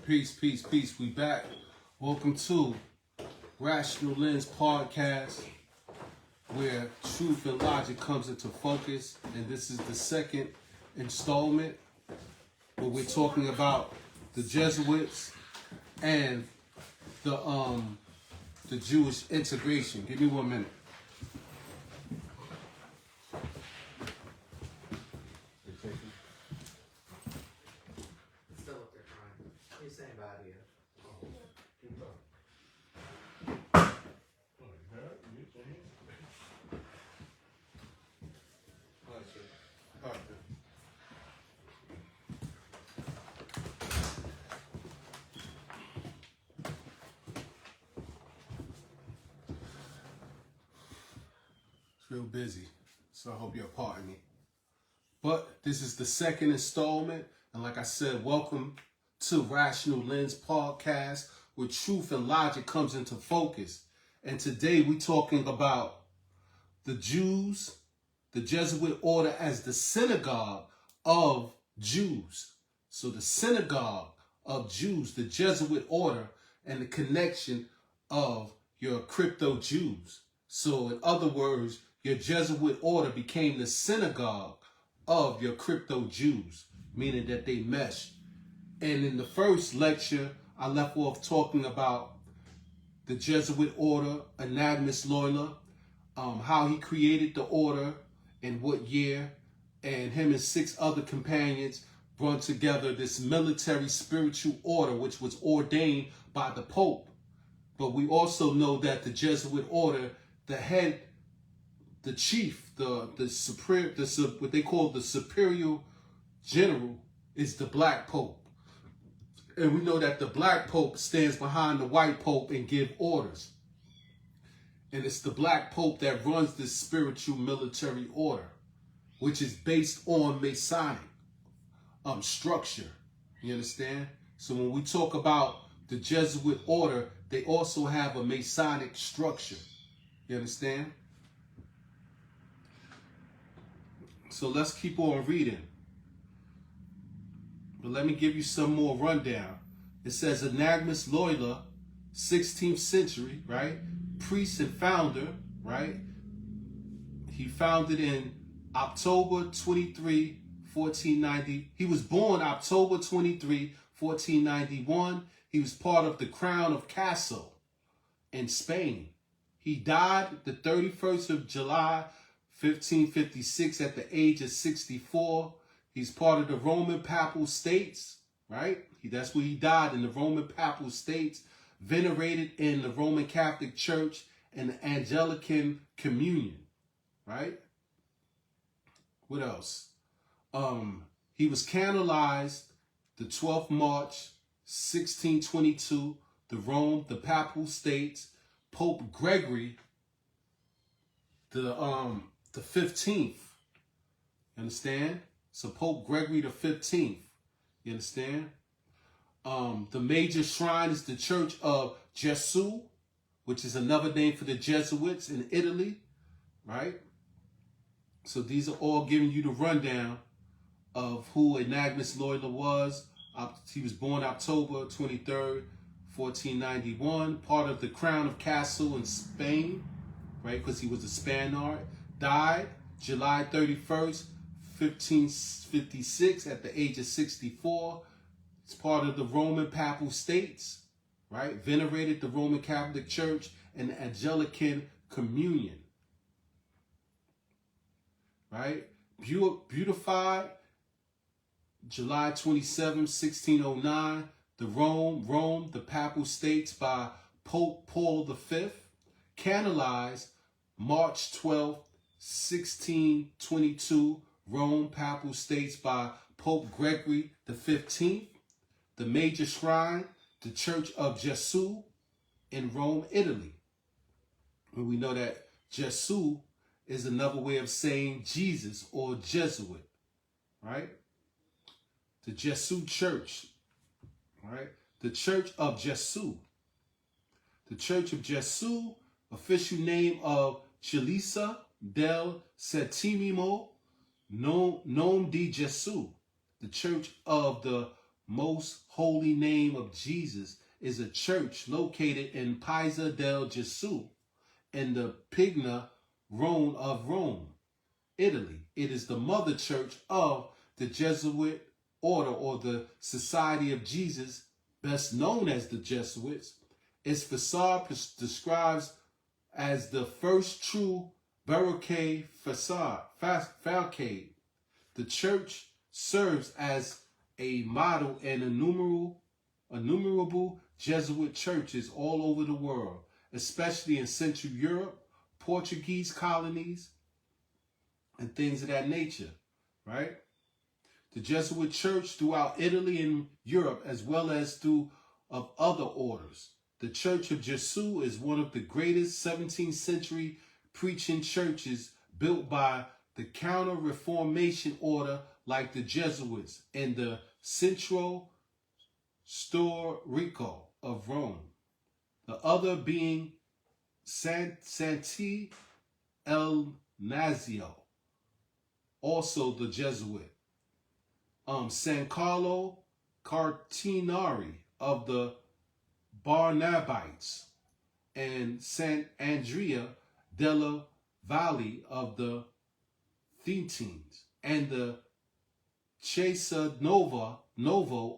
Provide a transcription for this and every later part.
Peace, peace, peace. We back. Welcome to Rational Lens Podcast, where truth and logic comes into focus. And this is the second installment where we're talking about the Jesuits and the Jewish integration. Give me 1 minute. Real busy, so I hope you'll pardon me. But this is the second installment, and like I said, welcome to Rational Lens Podcast, where truth and logic comes into focus. And today we're talking about the Jews, the Jesuit order as the synagogue of Jews. So the synagogue of Jews, the Jesuit order, and the connection of your crypto Jews. So in other words, your Jesuit order became the synagogue of your crypto Jews, meaning that they meshed. And in the first lecture, I left off talking about the Jesuit order, Agnatus Loyola, how he created the order and what year, and him and 6 other companions brought together this military spiritual order, which was ordained by the Pope. But we also know that the Jesuit order, the head, the chief, the superior, what they call the superior general, is the Black Pope. And we know that the Black Pope stands behind the White Pope and give orders. And it's the Black Pope that runs this spiritual military order, which is based on Masonic structure. You understand? So when we talk about the Jesuit order, they also have a Masonic structure. You understand? So let's keep on reading. But let me give you some more rundown. It says Agnatus Loyola, 16th century, right? Priest and founder, right? He founded in October 23, 1490. He was born October 23, 1491. He was part of the Crown of Castle in Spain. He died the 31st of July, 1556 at the age of 64. He's part of the Roman Papal States, right? That's where he died, in the Roman Papal States, venerated in the Roman Catholic Church and the Anglican Communion, right? What else? He was canonized the 12th March, 1622, the Papal States, Pope Gregory the 15th. You understand? So Pope Gregory the 15th. You understand? The major shrine is the Church of JESUIT, which is another name for the Jesuits in Italy, right? So these are all giving you the rundown of who Agnatus Loyola was. He was born October 23rd, 1491, part of the Crown of Castle in Spain, right? Because he was a Spaniard. Died July 31st, 1556 at the age of 64. It's part of the Roman Papal States, right? Venerated the Roman Catholic Church and the Anglican Communion, right? Beautified July 27, 1609, Rome, the Papal States by Pope Paul V. Canonized March 12, 1622, Rome Papal States by Pope Gregory the 15th. The major shrine, the Church of JESUIT in Rome, Italy. And we know that JESUIT is another way of saying Jesus or Jesuit, right? The JESUIT Church, right? The Church of JESUIT. The Church of JESUIT, official name of Chiesa del Settimo Nome di Gesù, the Church of the Most Holy Name of Jesus is a church located in Piazza del Gesù in the Pigna Rome of Rome, Italy. It is the mother church of the Jesuit order, or the Society of Jesus, best known as the Jesuits. Its facade describes as the first true Baroque facade. The church serves as a model in innumerable Jesuit churches all over the world, especially in Central Europe, Portuguese colonies, and things of that nature, right? The Jesuit church throughout Italy and Europe, as well as through of other orders. The Church of JESUIT is one of the greatest 17th century preaching churches built by the Counter-Reformation order like the Jesuits in the Centro Storico of Rome. The other being Santi El Nazio, also the Jesuit. San Carlo Cartinari of the Barnabites, and Sant Andrea della Valle of the Theatines, and the Chiesa Novo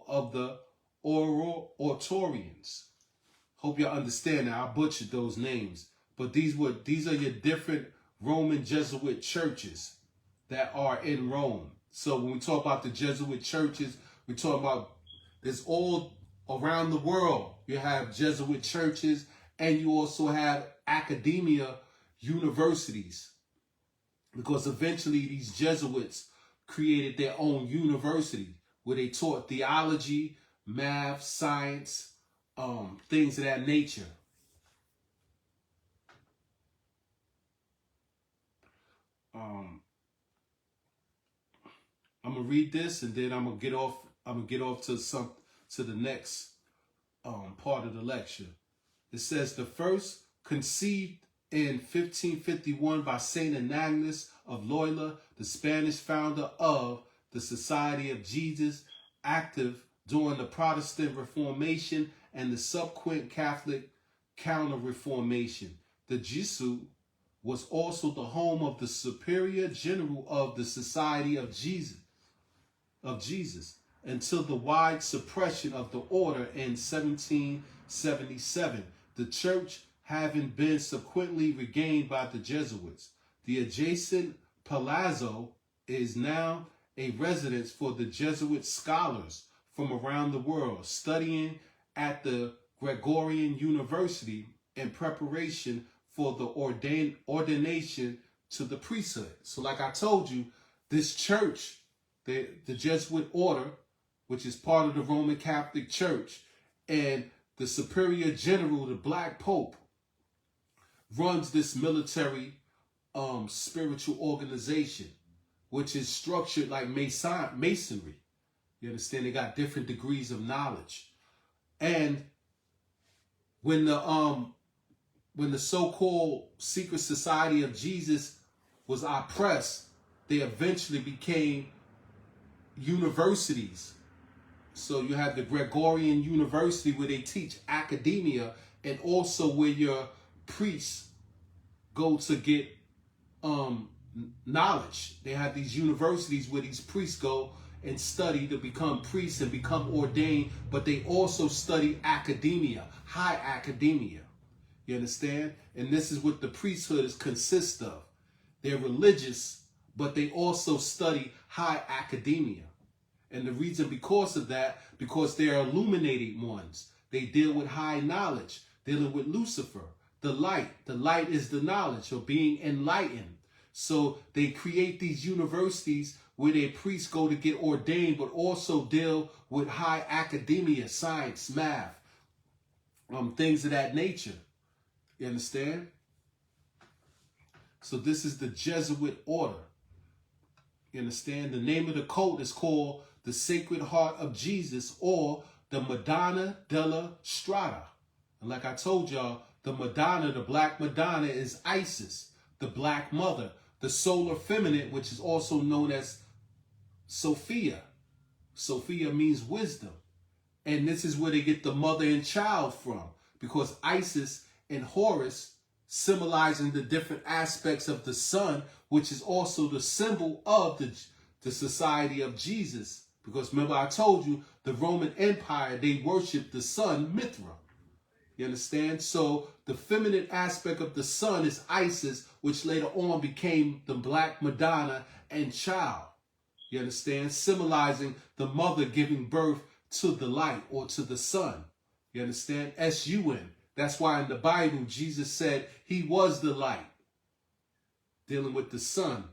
of the Oratorians. Hope y'all understand that. I butchered those names, but these are your different Roman Jesuit churches that are in Rome. So when we talk about the Jesuit churches, we talk about there's all around the world. You have Jesuit churches, and you also have academia universities, because eventually these Jesuits created their own university where they taught theology, math, science, things of that nature. I'm gonna read this, and then I'm gonna get off to the next part of the lecture. It says, the first, conceived in 1551 by Saint Ignatius of Loyola, the Spanish founder of the Society of Jesus, active during the Protestant Reformation and the subsequent Catholic Counter-Reformation. The JESUIT was also the home of the Superior General of the Society of Jesus until the wide suppression of the order in 1777. The church having been subsequently regained by the Jesuits. The adjacent palazzo is now a residence for the Jesuit scholars from around the world studying at the Gregorian University in preparation for the ordination to the priesthood. So like I told you, this church, the Jesuit order, which is part of the Roman Catholic Church, and the Superior General, the Black Pope, runs this military spiritual organization, which is structured like masonry. You understand? They got different degrees of knowledge. And when the so-called Secret Society of Jesus was oppressed, they eventually became universities. So you have the Gregorian University, where they teach academia, and also where your priests go to get knowledge. They have these universities where these priests go and study to become priests and become ordained, but they also study academia, high academia. You understand? And this is what the priesthood consists of. They're religious, but they also study high academia. And the reason because of that, because they're illuminated ones. They deal with high knowledge, dealing with Lucifer, the light. The light is the knowledge of being enlightened. So they create these universities where their priests go to get ordained, but also deal with high academia, science, math, things of that nature. You understand? So this is the Jesuit order. You understand? The name of the cult is called the Sacred Heart of Jesus, or the Madonna della Strada. And like I told y'all, the Madonna, the Black Madonna, is Isis, the Black Mother, the solar feminine, which is also known as Sophia. Sophia means wisdom. And this is where they get the mother and child from, because Isis and Horus symbolizing the different aspects of the sun, which is also the symbol of the society of Jesus. Because remember I told you, the Roman Empire, they worshiped the sun, Mithra. You understand? So the feminine aspect of the sun is Isis, which later on became the Black Madonna and child. You understand? Symbolizing the mother giving birth to the light or to the sun. You understand? S-U-N. That's why in the Bible, Jesus said he was the light, dealing with the sun.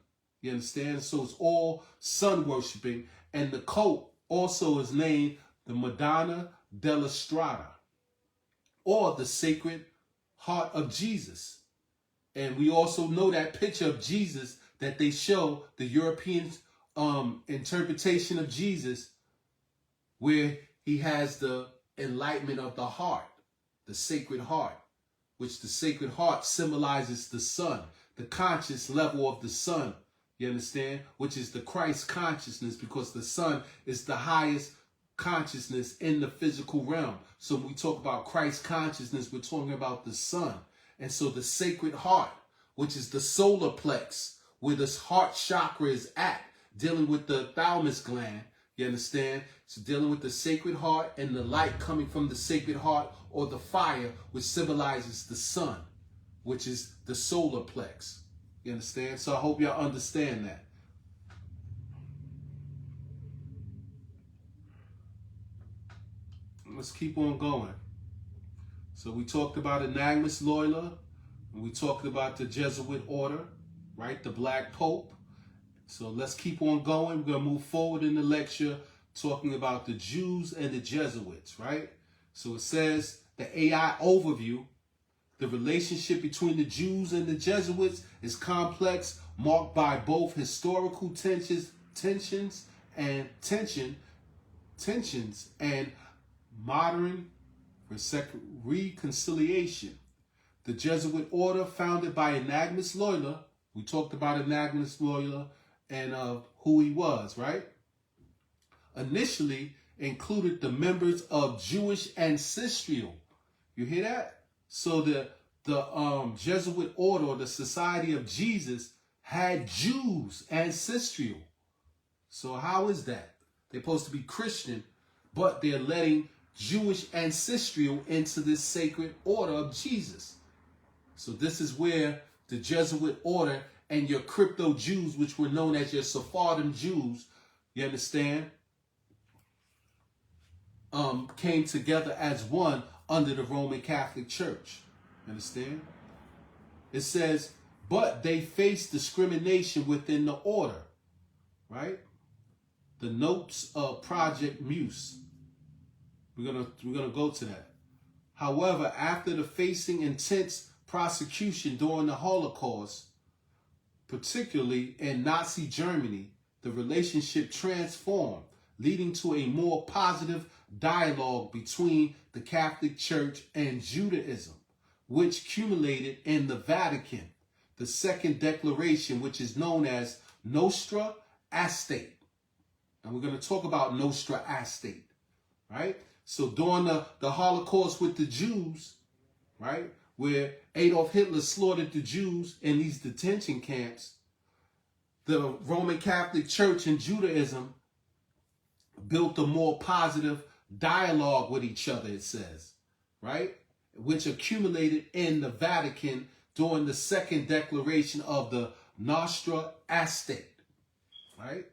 You understand? So it's all sun worshiping. And the cult also is named the Madonna della Strada, or the Sacred Heart of Jesus. And we also know that picture of Jesus that they show, the European interpretation of Jesus, where he has the enlightenment of the heart, the Sacred Heart, which the Sacred Heart symbolizes the sun, the conscious level of the sun, you understand? Which is the Christ consciousness, because the sun is the highest consciousness in the physical realm. So when we talk about Christ consciousness, we're talking about the sun. And so the Sacred Heart, which is the solar plex, where this heart chakra is at, dealing with the thalamus gland, you understand? So dealing with the Sacred Heart and the light coming from the Sacred Heart, or the fire, which symbolizes the sun, which is the solar plex. You understand? So I hope y'all understand that. Let's keep on going. So we talked about Agnamus Loyola, and we talked about the Jesuit order, right? The Black Pope. So let's keep on going. We're going to move forward in the lecture talking about the Jews and the Jesuits, right? So it says the AI overview. The relationship between the Jews and the Jesuits is complex, marked by both historical tensions and modern reconciliation. The Jesuit order, founded by Agnamus Loyola, we talked about Agnamus Loyola and who he was, right? Initially included the members of Jewish ancestral. You hear that? So the Jesuit order, or the Society of Jesus, had Jews ancestral. So how is that? They're supposed to be Christian, but they're letting Jewish ancestral into this sacred order of Jesus. So this is where the Jesuit order and your crypto Jews, which were known as your Sephardim Jews, you understand, came together as one under the Roman Catholic Church. Understand? It says, but they face discrimination within the order, right? The notes of Project Muse. We're gonna go to that. However, after the facing intense prosecution during the Holocaust, particularly in Nazi Germany, the relationship transformed, leading to a more positive dialogue between the Catholic Church and Judaism, which culminated in the Vatican, the Second Declaration, which is known as Nostra Aetate. And we're going to talk about Nostra Aetate, right? So during the Holocaust with the Jews, right, where Adolf Hitler slaughtered the Jews in these detention camps, the Roman Catholic Church and Judaism built a more positive dialogue with each other, it says, right? Which accumulated in the Vatican during the Second Declaration of the Nostra Aetate, right?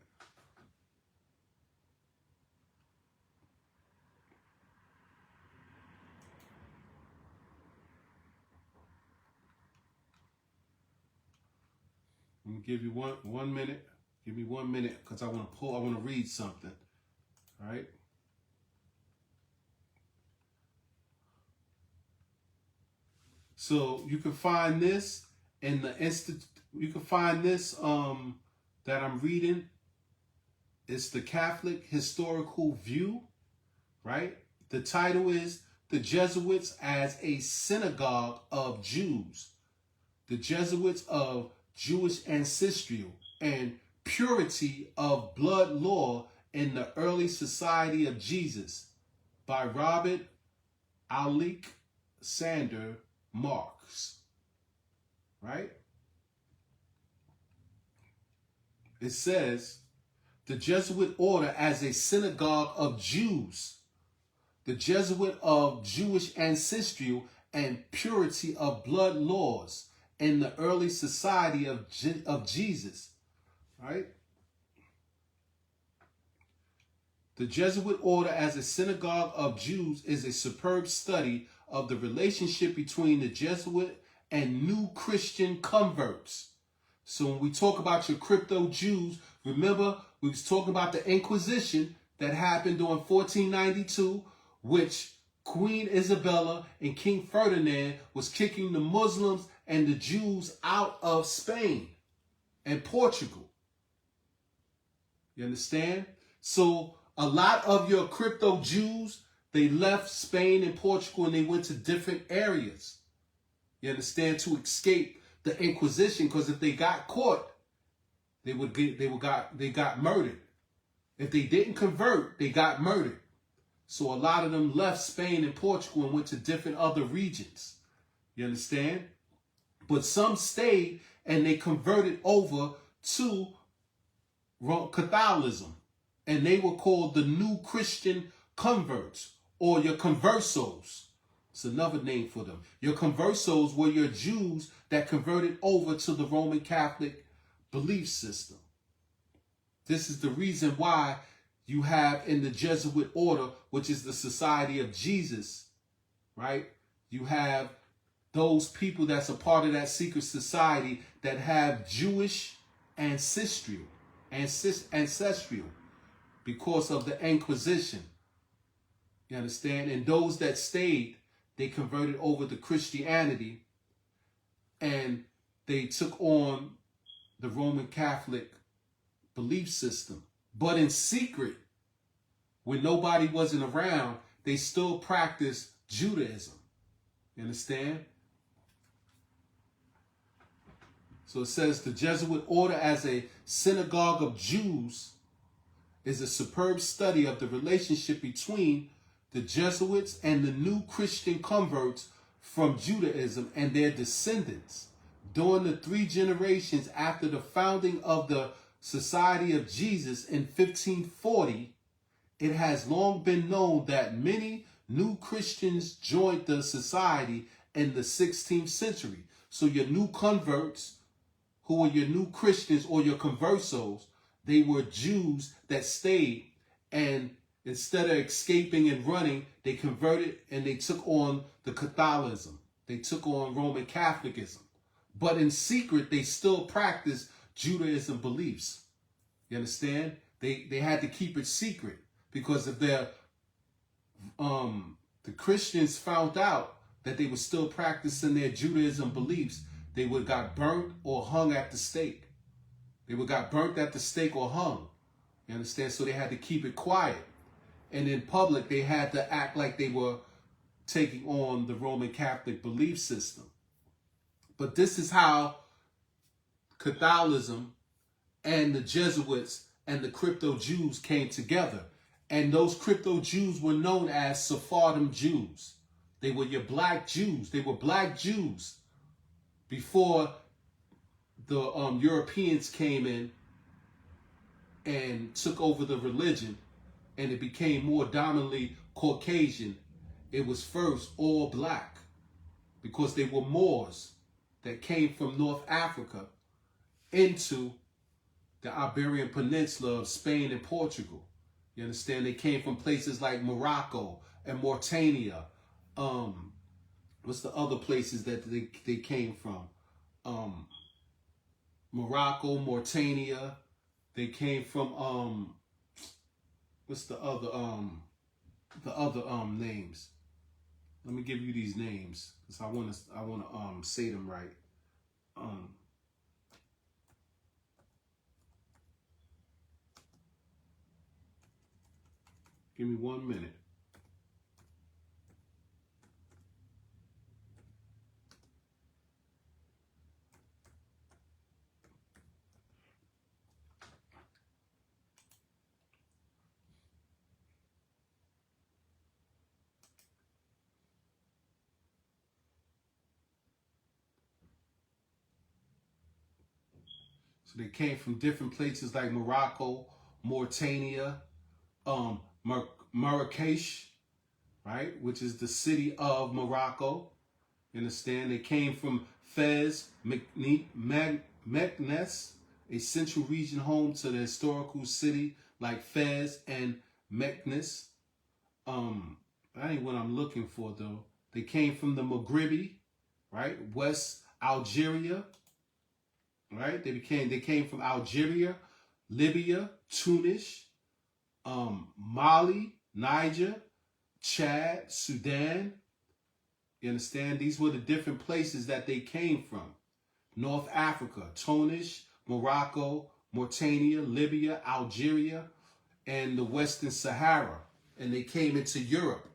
Let me give you one minute. Give me 1 minute, because I want to read something. All right. So you can find this in the you can find this that I'm reading. It's the Catholic Historical View, right? The title is The Jesuits as a Synagogue of Jews. The Jesuits of Jewish ancestry and purity of blood law in the early society of Jesus. by Robert Alexander Marx. Right? It says, the Jesuit order as a synagogue of Jews, the Jesuit of Jewish ancestry and purity of blood laws in the early society of Jesus. Right? The Jesuit order as a synagogue of Jews is a superb study of the relationship between the Jesuit and new Christian converts. So when we talk about your crypto Jews, remember we was talking about the Inquisition that happened during 1492, which Queen Isabella and King Ferdinand was kicking the Muslims and the Jews out of Spain and Portugal. You understand? So a lot of your crypto Jews, they left Spain and Portugal and they went to different areas. You understand? To escape the Inquisition, because if they got caught, they got murdered. If they didn't convert, they got murdered. So a lot of them left Spain and Portugal and went to different other regions. You understand? But some stayed and they converted over to Catholicism. And they were called the new Christian converts, or your conversos. It's another name for them. Your conversos were your Jews that converted over to the Roman Catholic belief system. This is the reason why you have in the Jesuit order, which is the Society of Jesus, right? You have those people that's a part of that secret society that have Jewish ancestral because of the Inquisition. You understand? And those that stayed, they converted over to Christianity and they took on the Roman Catholic belief system. But in secret, when nobody wasn't around, they still practiced Judaism. You understand? So it says the Jesuit order as a synagogue of Jews is a superb study of the relationship between the Jesuits and the new Christian converts from Judaism and their descendants. During the 3 generations after the founding of the Society of Jesus in 1540, it has long been known that many new Christians joined the society in the 16th century. So your new converts, who are your new Christians or your conversos, they were Jews that stayed, and instead of escaping and running, they converted and they took on the Catholicism. They took on Roman Catholicism. But in secret, they still practiced Judaism beliefs. You understand? They had to keep it secret, because if the Christians found out that they were still practicing their Judaism beliefs, they would have got burnt or hung at the stake. They would have got burnt at the stake or hung. You understand? So they had to keep it quiet. And in public, they had to act like they were taking on the Roman Catholic belief system. But this is how Catholicism and the Jesuits and the crypto Jews came together. And those crypto Jews were known as Sephardim Jews. They were your black Jews. They were black Jews before the Europeans came in and took over the religion, and it became more dominantly Caucasian. It was first all black because they were Moors that came from North Africa into the Iberian Peninsula of Spain and Portugal. You understand? They came from places like Morocco and Mauritania. What's the other places that they came from? Morocco, Mauritania. They came from what's the other names? Let me give you these names because I wanna say them right. Give me 1 minute. So they came from different places like Morocco, Mauritania, Marrakesh, right, which is the city of Morocco. You understand? They came from Fez, Meknes, a central region home to the historical city like Fez and Meknes. That ain't what I'm looking for though. They came from the Maghrebi, right? West Algeria, right? They came from Algeria, Libya, Tunis, Mali, Niger, Chad, Sudan. You understand? These were the different places that they came from. North Africa, Tunis, Morocco, Mauritania, Libya, Algeria, and the Western Sahara. And they came into Europe,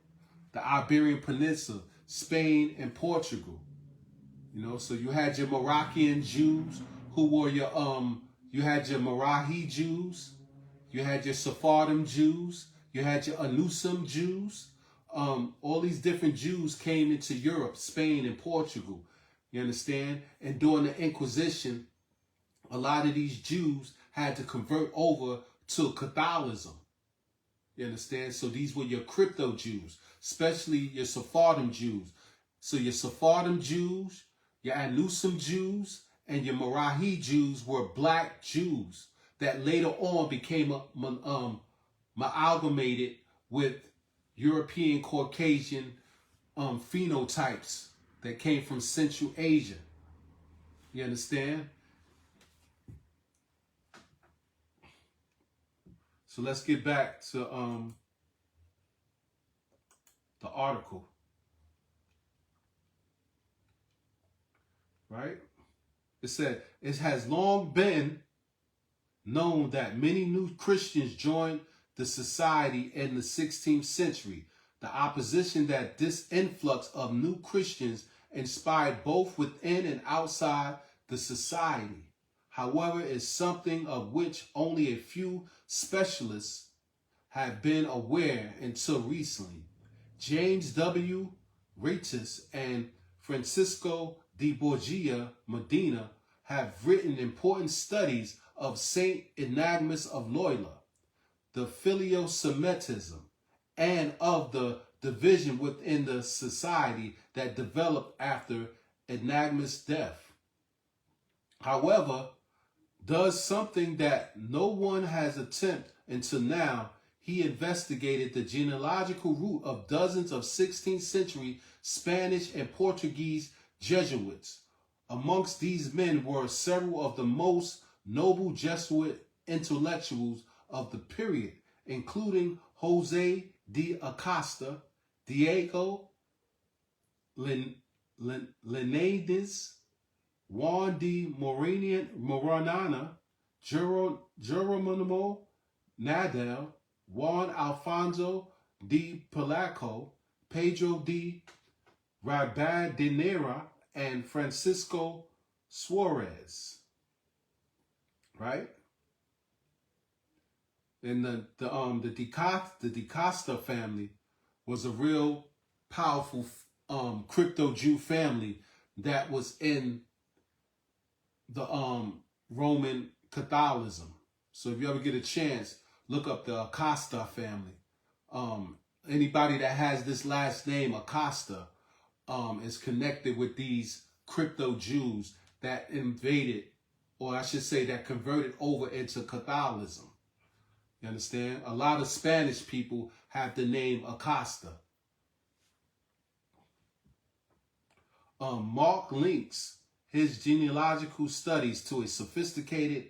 the Iberian Peninsula, Spain, and Portugal. You know, so you had your Moroccan Jews who were your you had your Marahi Jews, you had your Sephardim Jews, you had your Anusum Jews. All these different Jews came into Europe, Spain, and Portugal. You understand? And during the Inquisition, a lot of these Jews had to convert over to Catholicism. You understand? So these were your crypto Jews, especially your Sephardim Jews. So your Sephardim Jews, your Anusum Jews, and your Marahi Jews were black Jews that later on became amalgamated with European Caucasian phenotypes that came from Central Asia. You understand? So let's get back to the article. Right? It said, it has long been known that many new Christians joined the society in the 16th century. The opposition that this influx of new Christians inspired both within and outside the society, however, is something of which only a few specialists have been aware until recently. James W. Retis and Francisco de Borgia Medina have written important studies of Saint Ignatius of Loyola, the Philo-Semitism, and of the division within the society that developed after Ignatius' death. However, does something that no one has attempted until now. He investigated the genealogical root of dozens of 16th century Spanish and Portuguese Jesuits. Amongst these men were several of the most noble Jesuit intellectuals of the period, including Jose de Acosta, Diego Leonades, Juan de Moranana, Geronimo Nadal, Juan Alfonso de Palaco, Pedro de Ribadeneira, and Francisco Suarez. Right? And the DeCosta family was a real powerful crypto Jew family that was in the Roman Catholicism. So if you ever get a chance, look up the Acosta family. Anybody that has this last name, Acosta, is connected with these crypto Jews that invaded, or I should say that converted over into Catholicism. You understand? A lot of Spanish people have the name Acosta. Mark links his genealogical studies to a sophisticated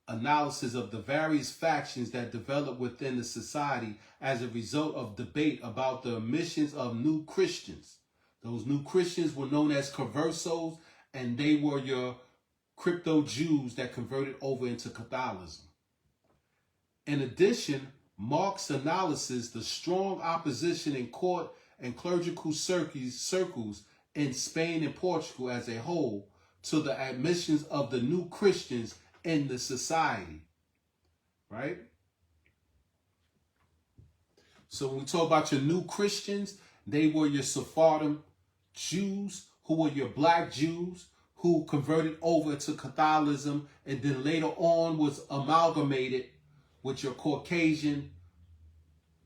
analysis of the various factions that developed within the society as a result of debate about the admissions of new Christians. Those new Christians were known as conversos, and they were your crypto Jews that converted over into Catholicism. In addition, Mark's analysis, the strong opposition in court and clerical circles in Spain and Portugal as a whole to the admissions of the new Christians in the society, right? So when we talk about your new Christians, they were your Sephardim Jews, who were your black Jews, who converted over to Catholicism and then later on was amalgamated with your Caucasian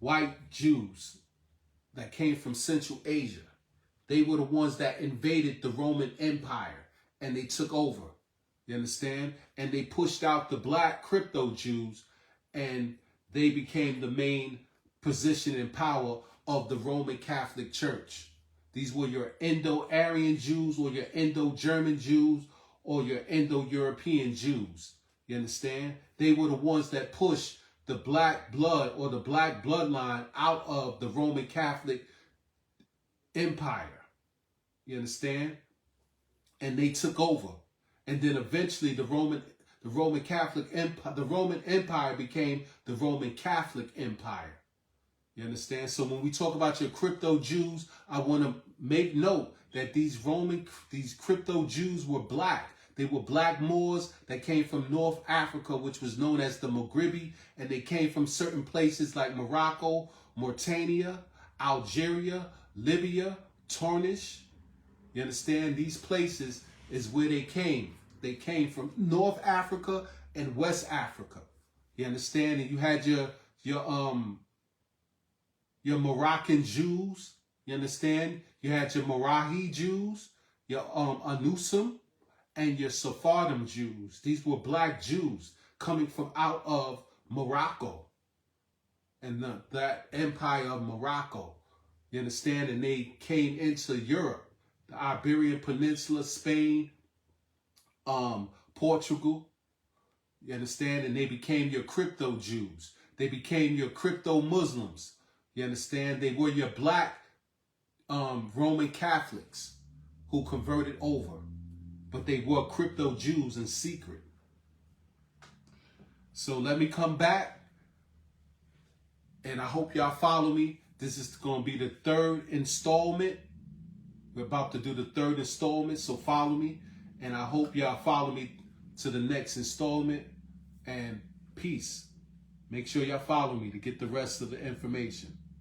white Jews that came from Central Asia. They were the ones that invaded the Roman Empire and they took over. You understand? And they pushed out the black crypto Jews and they became the main position in power of the Roman Catholic Church. These were your Indo-Aryan Jews or your Indo-German Jews or your Indo-European Jews. You understand? They were the ones that pushed the black blood or the black bloodline out of the Roman Catholic Empire. You understand? And they took over. And then eventually the Roman Empire became the Roman Catholic Empire. You understand? So when we talk about your crypto Jews, I want to make note that these crypto Jews were black. They were black Moors that came from North Africa, which was known as the Maghrebi, and they came from certain places like Morocco, Mauritania, Algeria, Libya, Tunis. You understand? These places is where they came. They came from North Africa and West Africa. You understand? And you had your Moroccan Jews, you understand? You had your Marahi Jews, your Anusum, and your Sephardim Jews. These were black Jews coming from out of Morocco and that empire of Morocco. You understand? And they came into Europe, the Iberian Peninsula, Spain, Portugal. You understand? And they became your crypto Jews. They became your crypto Muslims. You understand? They were your black Roman Catholics who converted over. But they were crypto Jews in secret. So let me come back. And I hope y'all follow me. This is going to be the third installment. We're about to do the third installment. So follow me. And I hope y'all follow me to the next installment. And peace. Make sure y'all follow me to get the rest of the information.